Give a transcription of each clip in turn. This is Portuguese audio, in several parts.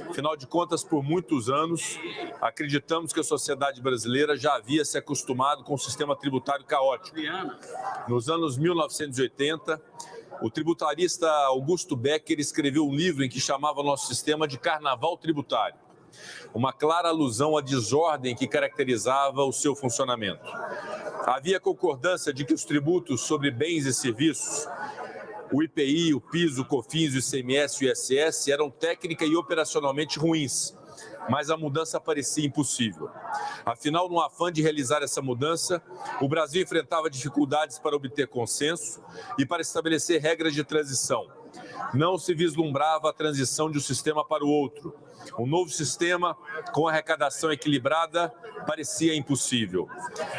Afinal de contas, por muitos anos, acreditamos que a sociedade brasileira já havia se acostumado com o sistema tributário caótico. Nos anos 1980, o tributarista Augusto Becker escreveu um livro em que chamava o nosso sistema de carnaval tributário, uma clara alusão à desordem que caracterizava o seu funcionamento. Havia concordância de que os tributos sobre bens e serviços, o IPI, o PIS, o COFINS, o ICMS e o ISS eram técnica e operacionalmente ruins, mas a mudança parecia impossível. Afinal, no afã de realizar essa mudança, o Brasil enfrentava dificuldades para obter consenso e para estabelecer regras de transição. Não se vislumbrava a transição de um sistema para o outro. Um novo sistema, com arrecadação equilibrada, parecia impossível.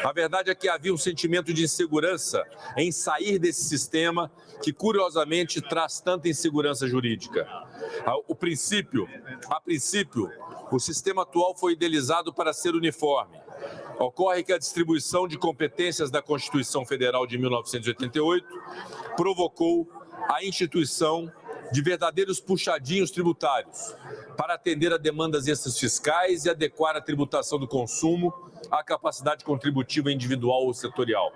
A verdade é que havia um sentimento de insegurança em sair desse sistema que, curiosamente, traz tanta insegurança jurídica. A princípio, o sistema atual foi idealizado para ser uniforme. Ocorre que a distribuição de competências da Constituição Federal de 1988 provocou a instituição de verdadeiros puxadinhos tributários para atender a demandas extras fiscais e adequar a tributação do consumo à capacidade contributiva individual ou setorial.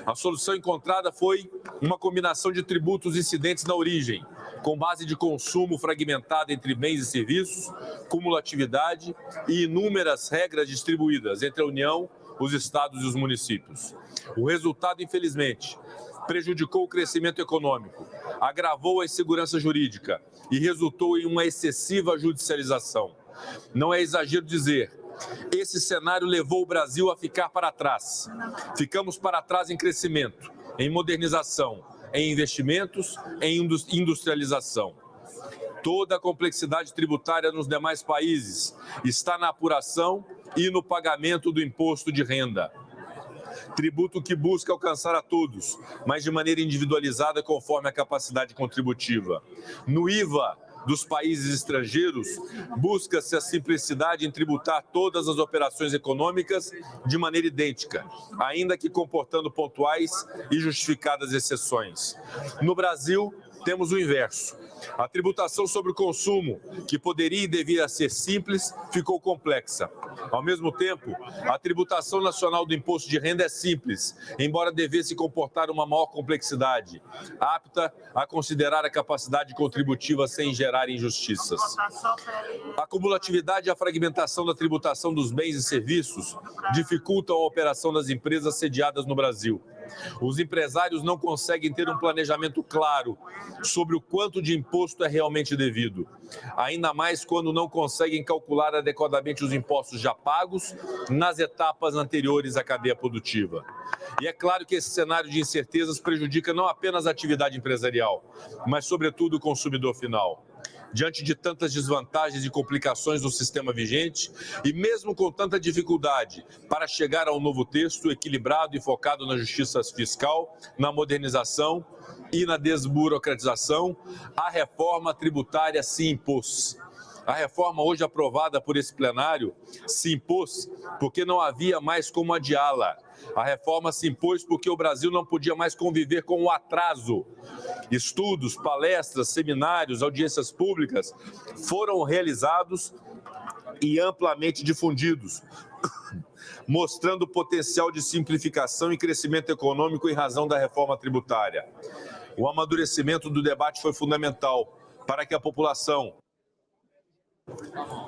A solução encontrada foi uma combinação de tributos incidentes na origem, com base de consumo fragmentada entre bens e serviços, cumulatividade e inúmeras regras distribuídas entre a União, os estados e os municípios. O resultado, infelizmente, prejudicou o crescimento econômico, agravou a insegurança jurídica e resultou em uma excessiva judicialização. Não é exagero dizer, esse cenário levou o Brasil a ficar para trás. Ficamos para trás em crescimento, em modernização, em investimentos, em industrialização. Toda a complexidade tributária nos demais países está na apuração e no pagamento do imposto de renda. Tributo que busca alcançar a todos, mas de maneira individualizada conforme a capacidade contributiva. No IVA dos países estrangeiros, busca-se a simplicidade em tributar todas as operações econômicas de maneira idêntica, ainda que comportando pontuais e justificadas exceções. No Brasil, temos o inverso. A tributação sobre o consumo, que poderia e devia ser simples, ficou complexa. Ao mesmo tempo, a tributação nacional do imposto de renda é simples, embora devesse comportar uma maior complexidade, apta a considerar a capacidade contributiva sem gerar injustiças. A cumulatividade e a fragmentação da tributação dos bens e serviços dificultam a operação das empresas sediadas no Brasil. Os empresários não conseguem ter um planejamento claro sobre o quanto de imposto é realmente devido, ainda mais quando não conseguem calcular adequadamente os impostos já pagos nas etapas anteriores à cadeia produtiva. E é claro que esse cenário de incertezas prejudica não apenas a atividade empresarial, mas, sobretudo, o consumidor final. Diante de tantas desvantagens e complicações do sistema vigente, e mesmo com tanta dificuldade para chegar ao novo texto equilibrado e focado na justiça fiscal, na modernização e na desburocratização, a reforma tributária se impôs. A reforma hoje aprovada por esse plenário se impôs porque não havia mais como adiá-la. A reforma se impôs porque o Brasil não podia mais conviver com o atraso. Estudos, palestras, seminários, audiências públicas foram realizados e amplamente difundidos, mostrando o potencial de simplificação e crescimento econômico em razão da reforma tributária. O amadurecimento do debate foi fundamental para que a população,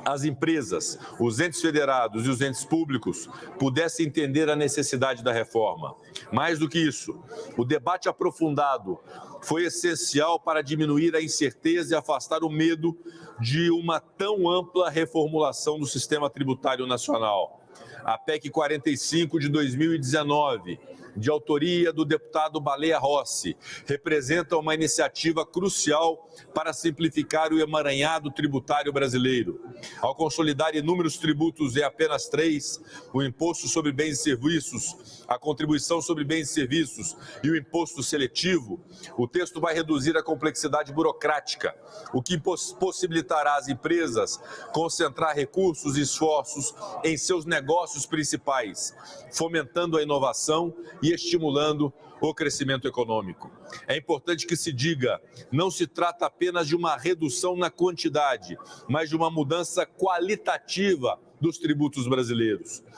as empresas, os entes federados e os entes públicos pudessem entender a necessidade da reforma. Mais do que isso, o debate aprofundado foi essencial para diminuir a incerteza e afastar o medo de uma tão ampla reformulação do sistema tributário nacional. A PEC 45 de 2019, de autoria do deputado Baleia Rossi, representa uma iniciativa crucial para simplificar o emaranhado tributário brasileiro. Ao consolidar inúmeros tributos em apenas 3, o imposto sobre bens e serviços, a contribuição sobre bens e serviços e o imposto seletivo, o texto vai reduzir a complexidade burocrática, o que possibilitará às empresas concentrar recursos e esforços em seus negócios principais, fomentando a inovação e estimulando o crescimento econômico. É importante que se diga, não se trata apenas de uma redução na quantidade, mas de uma mudança qualitativa dos tributos brasileiros.